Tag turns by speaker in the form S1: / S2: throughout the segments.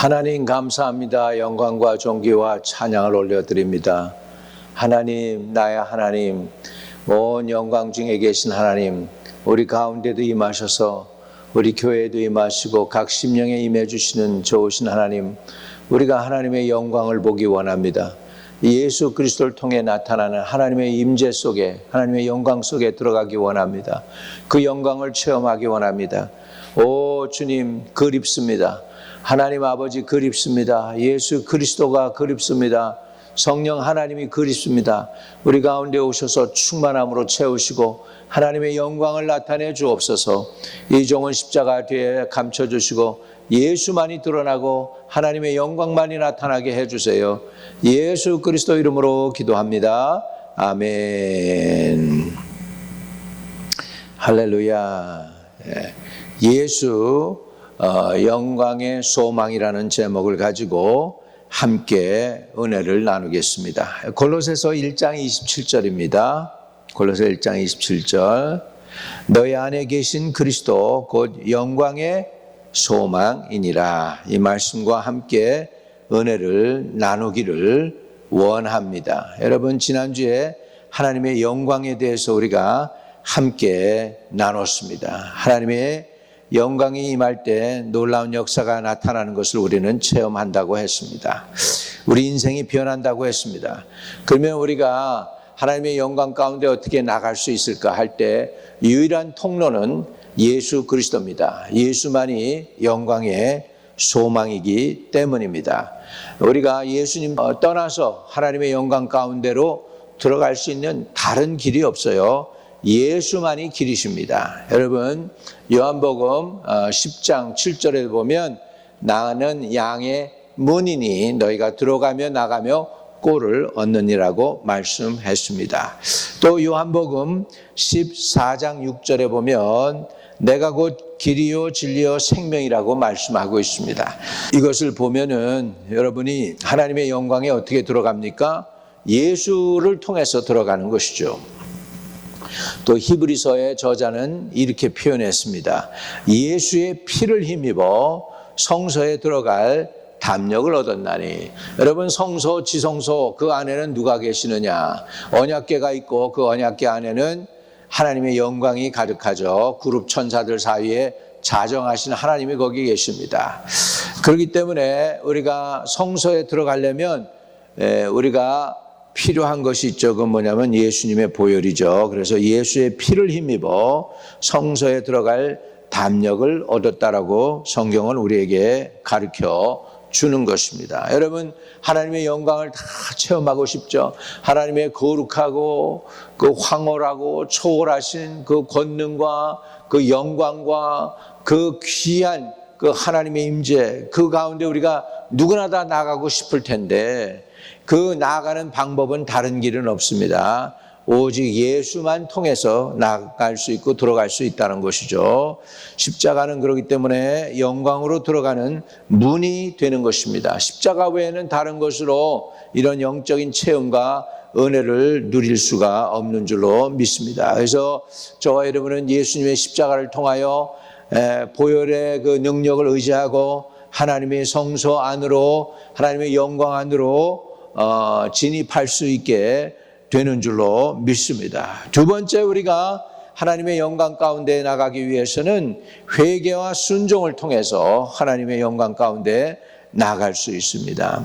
S1: 하나님 감사합니다. 영광과 존귀와 찬양을 올려드립니다. 하나님, 나의 하나님, 온 영광 중에 계신 하나님, 우리 가운데도 임하셔서 우리 교회에도 임하시고 각 심령에 임해 주시는 좋으신 하나님, 우리가 하나님의 영광을 보기 원합니다. 예수 그리스도를 통해 나타나는 하나님의 임재 속에, 하나님의 영광 속에 들어가기 원합니다. 그 영광을 체험하기 원합니다. 오 주님, 그립습니다. 하나님 아버지 그립습니다. 예수 그리스도가 그립습니다. 성령 하나님이 그립습니다. 우리 가운데 오셔서 충만함으로 채우시고 하나님의 영광을 나타내 주옵소서. 이 종은 십자가 뒤에 감춰주시고 예수만이 드러나고 하나님의 영광만이 나타나게 해주세요. 예수 그리스도 이름으로 기도합니다. 아멘. 할렐루야. 예수 영광의 소망이라는 제목을 가지고 함께 은혜를 나누겠습니다. 골로새서 1장 27절입니다. 골로새 1장 27절. 너희 안에 계신 그리스도 곧 영광의 소망이니라. 이 말씀과 함께 은혜를 나누기를 원합니다. 여러분, 지난주에 하나님의 영광에 대해서 우리가 함께 나눴습니다. 하나님의 영광이 임할 때 놀라운 역사가 나타나는 것을 우리는 체험한다고 했습니다. 우리 인생이 변한다고 했습니다. 그러면 우리가 하나님의 영광 가운데 어떻게 나갈 수 있을까 할 때 유일한 통로는 예수 그리스도입니다. 예수만이 영광의 소망이기 때문입니다. 우리가 예수님 떠나서 하나님의 영광 가운데로 들어갈 수 있는 다른 길이 없어요. 예수만이 길이십니다. 여러분, 요한복음 10장 7절에 보면 나는 양의 문이니 너희가 들어가며 나가며 꼴을 얻느니라고 말씀했습니다. 또 요한복음 14장 6절에 보면 내가 곧 길이요 진리요 생명이라고 말씀하고 있습니다. 이것을 보면은 여러분이 하나님의 영광에 어떻게 들어갑니까? 예수를 통해서 들어가는 것이죠. 또 히브리서의 저자는 이렇게 표현했습니다. 예수의 피를 힘입어 성소에 들어갈 담력을 얻었나니. 여러분, 성소, 지성소 그 안에는 누가 계시느냐? 언약궤가 있고 그 언약궤 안에는 하나님의 영광이 가득하죠. 그룹 천사들 사이에 자정하신 하나님이 거기 계십니다. 그렇기 때문에 우리가 성소에 들어가려면 우리가 필요한 것이 있죠. 그건 뭐냐면 예수님의 보혈이죠. 그래서 예수의 피를 힘입어 성소에 들어갈 담력을 얻었다라고 성경은 우리에게 가르쳐 주는 것입니다. 여러분, 하나님의 영광을 다 체험하고 싶죠. 하나님의 거룩하고 그 황홀하고 초월하신 그 권능과 그 영광과 그 귀한 그 하나님의 임재, 그 가운데 우리가 누구나 다 나가고 싶을 텐데 그 나아가는 방법은 다른 길은 없습니다. 오직 예수만 통해서 나갈 수 있고 들어갈 수 있다는 것이죠. 십자가는 그렇기 때문에 영광으로 들어가는 문이 되는 것입니다. 십자가 외에는 다른 것으로 이런 영적인 체험과 은혜를 누릴 수가 없는 줄로 믿습니다. 그래서 저와 여러분은 예수님의 십자가를 통하여 보혈의 그 능력을 의지하고 하나님의 성소 안으로, 하나님의 영광 안으로 진입할 수 있게 되는 줄로 믿습니다. 두 번째, 우리가 하나님의 영광 가운데 나가기 위해서는 회개와 순종을 통해서 하나님의 영광 가운데 나갈 수 있습니다.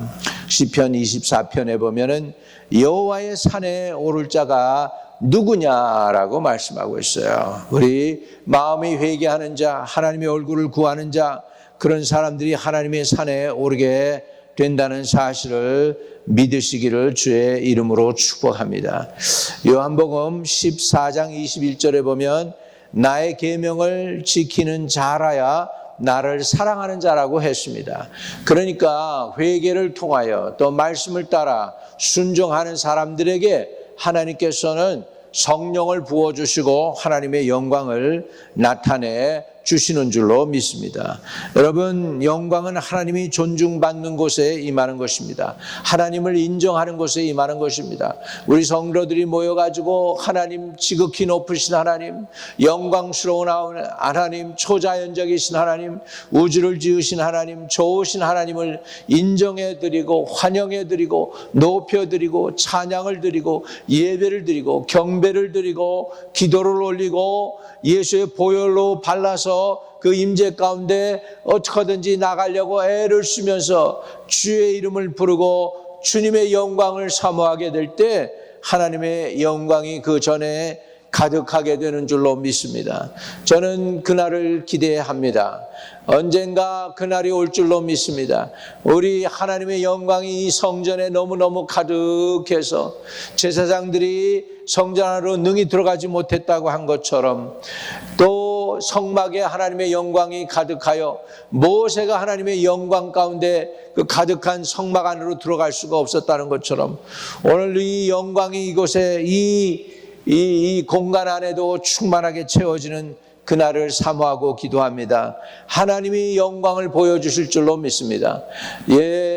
S1: 시편 24편에 보면은 여호와의 산에 오를 자가 누구냐라고 말씀하고 있어요. 우리 마음이 회개하는 자, 하나님의 얼굴을 구하는 자, 그런 사람들이 하나님의 산에 오르게 된다는 사실을 믿으시기를 주의 이름으로 축복합니다. 요한복음 14장 21절에 보면 나의 계명을 지키는 자라야 나를 사랑하는 자라고 했습니다. 그러니까 회개를 통하여 또 말씀을 따라 순종하는 사람들에게 하나님께서는 성령을 부어주시고 하나님의 영광을 나타내 주시는 줄로 믿습니다. 여러분, 영광은 하나님이 존중받는 곳에 임하는 것입니다. 하나님을 인정하는 곳에 임하는 것입니다. 우리 성도들이 모여가지고 하나님, 지극히 높으신 하나님, 영광스러운 하나님, 초자연적이신 하나님, 우주를 지으신 하나님, 좋으신 하나님을 인정해드리고 환영해드리고 높여드리고 찬양을 드리고 예배를 드리고 경배를 드리고 기도를 올리고 예수의 보혈로 발라서 그 임재 가운데 어떻게든지 나가려고 애를 쓰면서 주의 이름을 부르고 주님의 영광을 사모하게 될 때 하나님의 영광이 그 전에 가득하게 되는 줄로 믿습니다. 저는 그날을 기대합니다. 언젠가 그날이 올 줄로 믿습니다. 우리 하나님의 영광이 이 성전에 너무너무 가득해서 제사장들이 성전 안으로 능히 들어가지 못했다고 한 것처럼, 또 성막에 하나님의 영광이 가득하여 모세가 하나님의 영광 가운데 그 가득한 성막 안으로 들어갈 수가 없었다는 것처럼, 오늘 이 영광이 이곳에 이 공간 안에도 충만하게 채워지는 그날을 사모하고 기도합니다. 하나님이 영광을 보여주실 줄로 믿습니다.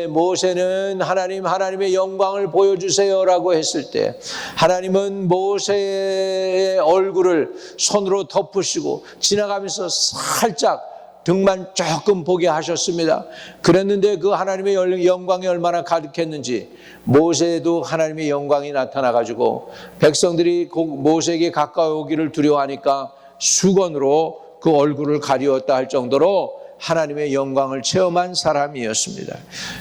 S1: 모세는 하나님의 영광을 보여주세요라고 했을 때 하나님은 모세의 얼굴을 손으로 덮으시고 지나가면서 살짝 등만 조금 보게 하셨습니다. 그랬는데 그 하나님의 영광이 얼마나 가득했는지 모세에도 하나님의 영광이 나타나가지고 백성들이 모세에게 가까이 오기를 두려워하니까 수건으로 그 얼굴을 가리웠다 할 정도로 하나님의 영광을 체험한 사람이었습니다.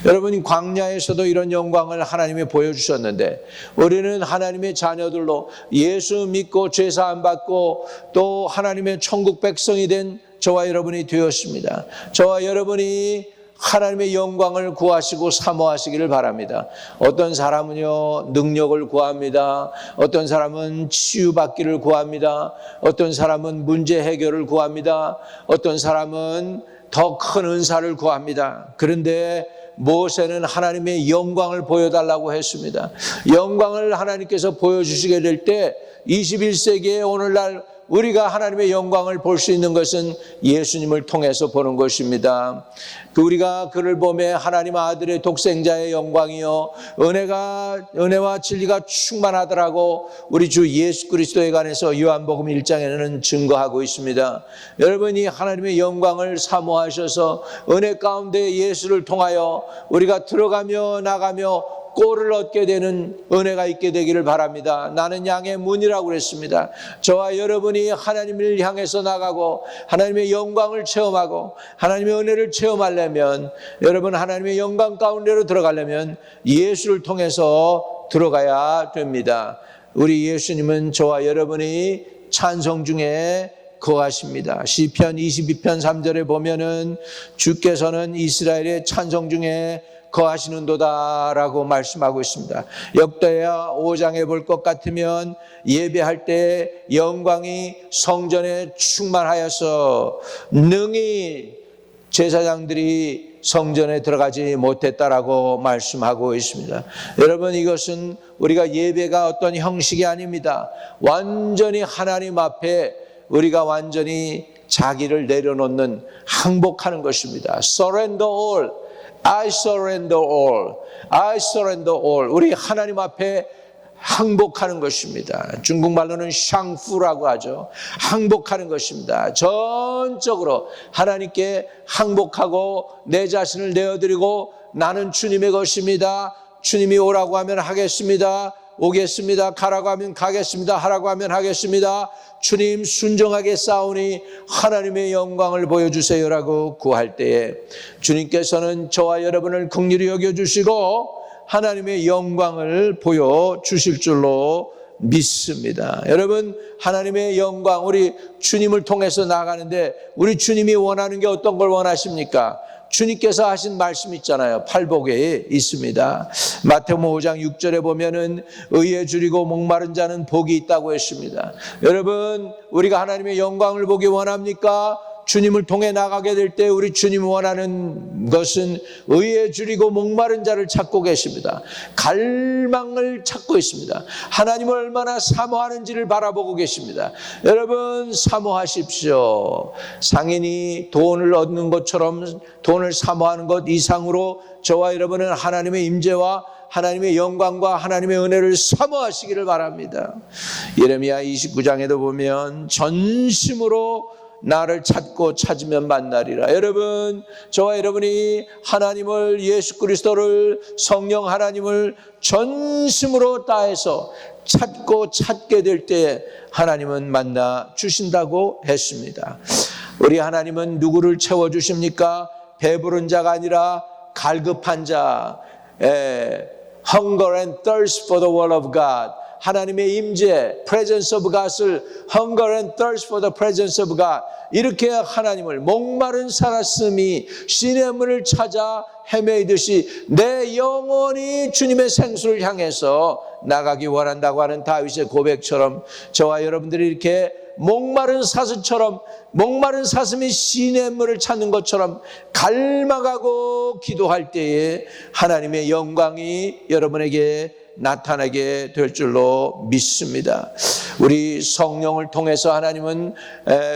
S1: 여러분, 광야에서도 이런 영광을 하나님이 보여주셨는데 우리는 하나님의 자녀들로 예수 믿고 죄사함 받고 또 하나님의 천국 백성이 된 저와 여러분이 되었습니다. 저와 여러분이 하나님의 영광을 구하시고 사모하시기를 바랍니다. 어떤 사람은요 능력을 구합니다. 어떤 사람은 치유받기를 구합니다. 어떤 사람은 문제 해결을 구합니다. 어떤 사람은 더 큰 은사를 구합니다. 그런데 모세는 하나님의 영광을 보여달라고 했습니다. 영광을 하나님께서 보여주시게 될 때 21세기의 오늘날 우리가 하나님의 영광을 볼 수 있는 것은 예수님을 통해서 보는 것입니다. 우리가 그를 보며 하나님 아들의 독생자의 영광이요 은혜와 진리가 충만하더라고 우리 주 예수 그리스도에 관해서 요한복음 1장에는 증거하고 있습니다. 여러분이 하나님의 영광을 사모하셔서 은혜 가운데 예수를 통하여 우리가 들어가며 나가며 꼴을 얻게 되는 은혜가 있게 되기를 바랍니다. 나는 양의 문이라고 그랬습니다. 저와 여러분이 하나님을 향해서 나가고 하나님의 영광을 체험하고 하나님의 은혜를 체험하려면, 여러분 하나님의 영광 가운데로 들어가려면 예수를 통해서 들어가야 됩니다. 우리 예수님은 저와 여러분이 찬송 중에 거하십니다. 시편 22편 3절에 보면은 주께서는 이스라엘의 찬송 중에 거하시는도다라고 말씀하고 있습니다. 역대하 5장에 볼 것 같으면 예배할 때 영광이 성전에 충만하여서 능히 제사장들이 성전에 들어가지 못했다라고 말씀하고 있습니다. 여러분, 이것은 우리가 예배가 어떤 형식이 아닙니다. 완전히 하나님 앞에 우리가 완전히 자기를 내려놓는, 항복하는 것입니다. Surrender all. I surrender all. I surrender all. 우리 하나님 앞에 항복하는 것입니다. 중국말로는 샹푸라고 하죠. 항복하는 것입니다. 전적으로 하나님께 항복하고 내 자신을 내어드리고 나는 주님의 것입니다. 주님이 오라고 하면 하겠습니다. 오겠습니다. 가라고 하면 가겠습니다. 하라고 하면 하겠습니다. 주님 순종하게 싸우니 하나님의 영광을 보여주세요라고 구할 때에 주님께서는 저와 여러분을 긍휼히 여겨주시고 하나님의 영광을 보여주실 줄로 믿습니다. 여러분, 하나님의 영광, 우리 주님을 통해서 나가는데 우리 주님이 원하는 게 어떤 걸 원하십니까? 주님께서 하신 말씀 있잖아요. 팔복에 있습니다. 마태복음 5장 6절에 보면은 의에 줄이고 목마른 자는 복이 있다고 했습니다. 여러분, 우리가 하나님의 영광을 보기 원합니까? 주님을 통해 나가게 될 때 우리 주님 원하는 것은 의에 줄이고 목마른 자를 찾고 계십니다. 갈망을 찾고 있습니다. 하나님을 얼마나 사모하는지를 바라보고 계십니다. 여러분 사모하십시오. 상인이 돈을 얻는 것처럼 돈을 사모하는 것 이상으로 저와 여러분은 하나님의 임재와 하나님의 영광과 하나님의 은혜를 사모하시기를 바랍니다. 예레미야 29장에도 보면 전심으로 나를 찾고 찾으면 만나리라. 여러분, 저와 여러분이 하나님을, 예수 그리스도를, 성령 하나님을 전심으로 다해서 찾고 찾게 될 때 하나님은 만나 주신다고 했습니다. 우리 하나님은 누구를 채워주십니까? 배부른 자가 아니라 갈급한 자, hunger and thirst for the word of God. 하나님의 임재, presence of God을 hunger and thirst for the presence of God. 이렇게 하나님을 목마른 사람이 신의 문을 찾아 헤매이듯이 내 영혼이 주님의 생수를 향해서 나가기 원한다고 하는 다윗의 고백처럼 저와 여러분들이 이렇게 목마른 사슴처럼, 목마른 사슴이 신의 물을 찾는 것처럼 갈망하고 기도할 때에 하나님의 영광이 여러분에게 나타나게 될 줄로 믿습니다. 우리 성령을 통해서 하나님은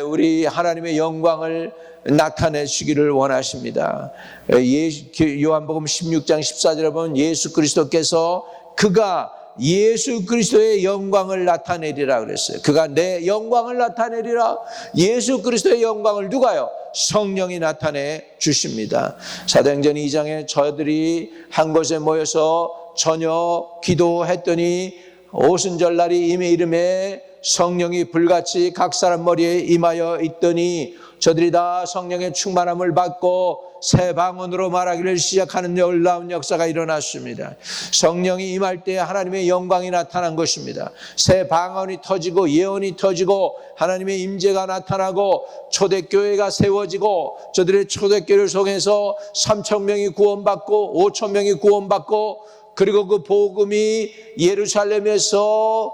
S1: 우리 하나님의 영광을 나타내시기를 원하십니다. 요한복음 16장 14절에 보면 예수 그리스도께서 그가 예수 그리스도의 영광을 나타내리라 그랬어요. 그가 내 영광을 나타내리라. 예수 그리스도의 영광을 누가요? 성령이 나타내 주십니다. 사도행전 2장에 저들이 한 곳에 모여서 저녁 기도했더니 오순절날이 이미 이름에 성령이 불같이 각 사람 머리에 임하여 있더니 저들이 다 성령의 충만함을 받고 새 방언으로 말하기를 시작하는 놀라운 역사가 일어났습니다. 성령이 임할 때 하나님의 영광이 나타난 것입니다. 새 방언이 터지고 예언이 터지고 하나님의 임재가 나타나고 초대교회가 세워지고 저들의 초대교회를 통해서 3,000명이 구원받고 5,000명이 구원받고 그리고 그 복음이 예루살렘에서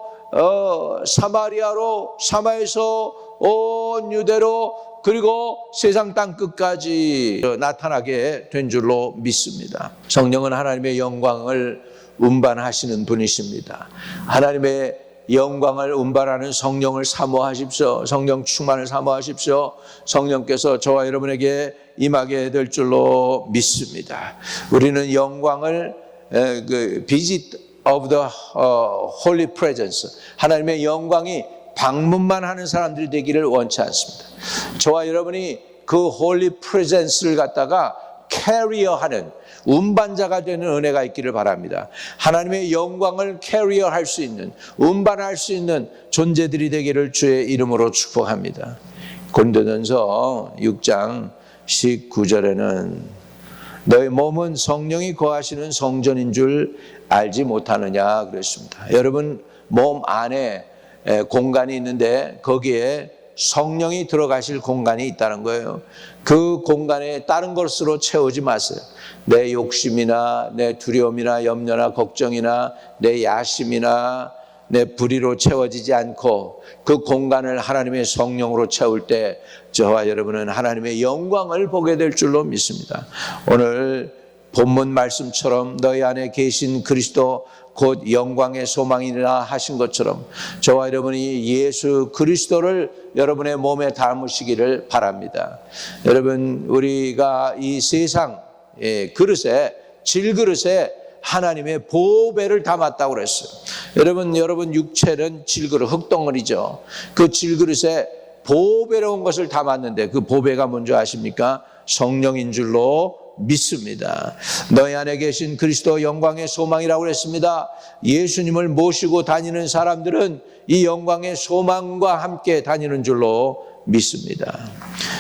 S1: 사마리아로 사마에서 온 유대로 그리고 세상 땅 끝까지 나타나게 된 줄로 믿습니다. 성령은 하나님의 영광을 운반하시는 분이십니다. 하나님의 영광을 운반하는 성령을 사모하십시오. 성령 충만을 사모하십시오. 성령께서 저와 여러분에게 임하게 될 줄로 믿습니다. 우리는 영광을 visit of the holy presence, 하나님의 영광이 방문만 하는 사람들이 되기를 원치 않습니다. 저와 여러분이 그 holy presence를 갖다가 캐리어하는 운반자가 되는 은혜가 있기를 바랍니다. 하나님의 영광을 캐리어할 수 있는, 운반할 수 있는 존재들이 되기를 주의 이름으로 축복합니다. 고린도전서 6장 19절에는 너희 몸은 성령이 거하시는 성전인 줄 알지 못하느냐 그랬습니다. 여러분 몸 안에 공간이 있는데 거기에 성령이 들어가실 공간이 있다는 거예요. 그 공간에 다른 것으로 채우지 마세요. 내 욕심이나 내 두려움이나 염려나 걱정이나 내 야심이나 내 불의로 채워지지 않고 그 공간을 하나님의 성령으로 채울 때 저와 여러분은 하나님의 영광을 보게 될 줄로 믿습니다. 오늘 본문 말씀처럼 너희 안에 계신 그리스도 곧 영광의 소망이라 하신 것처럼 저와 여러분이 예수 그리스도를 여러분의 몸에 담으시기를 바랍니다. 여러분 우리가 이 세상 그릇에 질그릇에 하나님의 보배를 담았다고 그랬어요. 여러분 육체는 질그릇 흙덩어리죠. 그 질그릇에 보배로운 것을 담았는데 그 보배가 뭔지 아십니까? 성령인 줄로 믿습니다. 너희 안에 계신 그리스도 영광의 소망이라고 그랬습니다. 예수님을 모시고 다니는 사람들은 이 영광의 소망과 함께 다니는 줄로 믿습니다.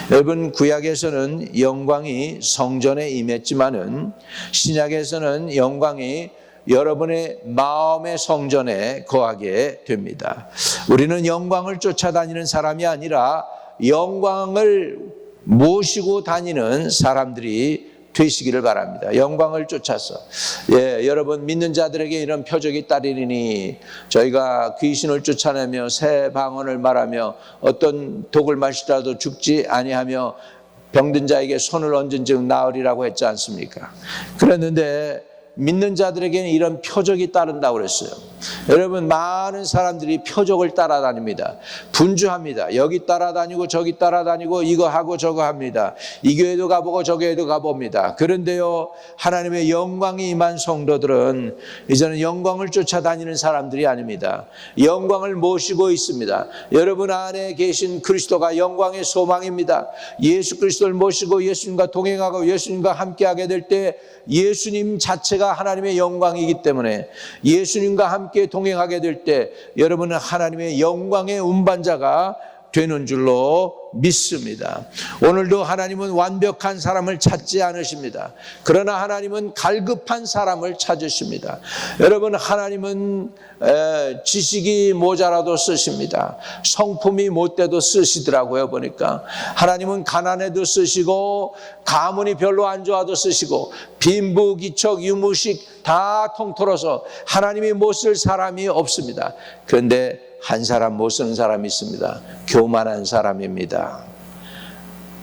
S1: 여러분 구약에서는 영광이 성전에 임했지만은 신약에서는 영광이 여러분의 마음의 성전에 거하게 됩니다. 우리는 영광을 쫓아다니는 사람이 아니라 영광을 모시고 다니는 사람들이 되시기를 바랍니다. 영광을 쫓아서. 여러분 믿는 자들에게 이런 표적이 따르리니 저희가 귀신을 쫓아내며 새 방언을 말하며 어떤 독을 마시더라도 죽지 아니하며 병든 자에게 손을 얹은 즉 나으리라고 했지 않습니까? 그랬는데 믿는 자들에게는 이런 표적이 따른다고 그랬어요. 여러분 많은 사람들이 표적을 따라다닙니다. 분주합니다. 여기 따라다니고 저기 따라다니고 이거 하고 저거 합니다. 이 교회도 가보고 저 교회도 가봅니다. 그런데요, 하나님의 영광이 임한 성도들은 이제는 영광을 쫓아다니는 사람들이 아닙니다. 영광을 모시고 있습니다. 여러분 안에 계신 그리스도가 영광의 소망입니다. 예수 그리스도를 모시고 예수님과 동행하고 예수님과 함께하게 될 때 예수님 자체가 하나님의 영광이기 때문에 예수님과 함께 동행하게 될 때 여러분은 하나님의 영광의 운반자가 되는 줄로 믿습니다. 오늘도 하나님은 완벽한 사람을 찾지 않으십니다. 그러나 하나님은 갈급한 사람을 찾으십니다. 여러분 하나님은 지식이 모자라도 쓰십니다. 성품이 못돼도 쓰시더라고요. 보니까 하나님은 가난해도 쓰시고 가문이 별로 안 좋아도 쓰시고 빈부 기척 유무식 다 통틀어서 하나님이 못 쓸 사람이 없습니다. 그런데 한 사람 못 쓰는 사람이 있습니다. 교만한 사람입니다.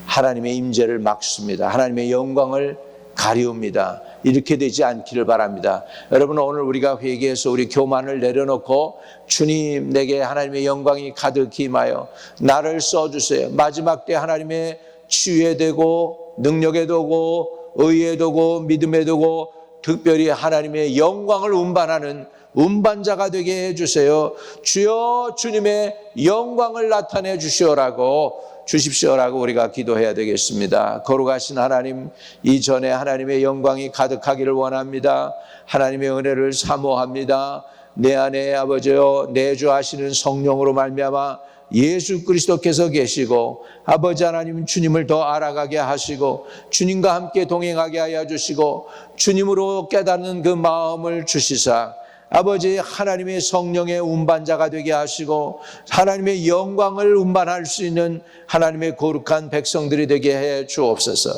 S1: 하나님의 임재를 막습니다. 하나님의 영광을 가리웁니다. 이렇게 되지 않기를 바랍니다. 여러분 오늘 우리가 회개해서 우리 교만을 내려놓고 주님 내게 하나님의 영광이 가득히 임하여 나를 써주세요. 마지막 때 하나님의 치유에 되고 능력에 되고 의에 되고 믿음에 되고 특별히 하나님의 영광을 운반하는 운반자가 되게 해주세요. 주여 주님의 영광을 나타내 주십시오라고 우리가 기도해야 되겠습니다. 거룩하신 하나님, 이전에 하나님의 영광이 가득하기를 원합니다. 하나님의 은혜를 사모합니다. 내 안에 아버지여 내주하시는 성령으로 말미암아 예수 그리스도께서 계시고 아버지 하나님 주님을 더 알아가게 하시고 주님과 함께 동행하게 하여 주시고 주님으로 깨닫는 그 마음을 주시사 아버지 하나님의 성령의 운반자가 되게 하시고 하나님의 영광을 운반할 수 있는 하나님의 거룩한 백성들이 되게 해 주옵소서.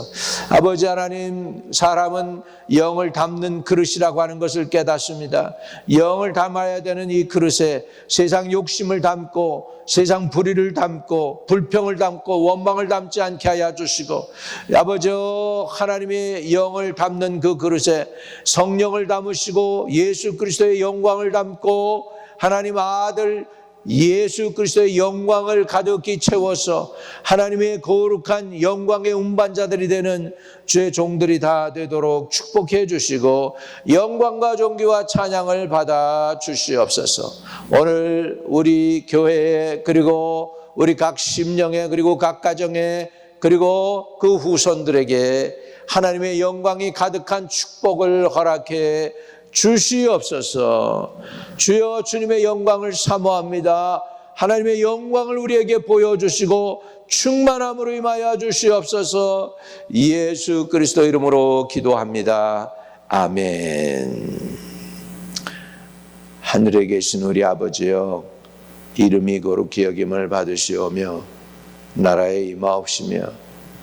S1: 아버지 하나님, 사람은 영을 담는 그릇이라고 하는 것을 깨닫습니다. 영을 담아야 되는 이 그릇에 세상 욕심을 담고 세상 불의를 담고 불평을 담고 원망을 담지 않게 하여 주시고 아버지 하나님의 영을 담는 그 그릇에 성령을 담으시고 예수 그리스도의 영광을 담고 하나님 아들 예수 그리스도의 영광을 가득히 채워서 하나님의 거룩한 영광의 운반자들이 되는 주의 종들이 다 되도록 축복해 주시고 영광과 존귀와 찬양을 받아 주시옵소서. 오늘 우리 교회에 그리고 우리 각 심령에 그리고 각 가정에 그리고 그 후손들에게 하나님의 영광이 가득한 축복을 허락해 주시옵소서. 주여 주님의 영광을 사모합니다. 하나님의 영광을 우리에게 보여주시고 충만함으로 임하여 주시옵소서. 예수 그리스도 이름으로 기도합니다. 아멘. 하늘에 계신 우리 아버지여, 이름이 거룩히 여김을 받으시오며 나라에 임하옵시며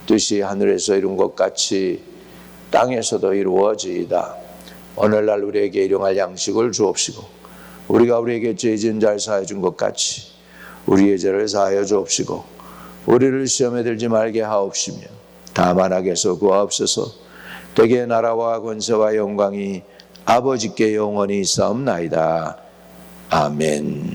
S1: 뜻이 하늘에서 이룬 것 같이 땅에서도 이루어지이다. 오늘날 우리에게 일용할 양식을 주옵시고 우리가 우리에게 죄 지은 자를 사하여 준 것 같이 우리의 죄를 사하여 주옵시고 우리를 시험에 들지 말게 하옵시며 다만 악에서 구하옵소서. 대개 나라와 권세와 영광이 아버지께 영원히 있사옵나이다. 아멘.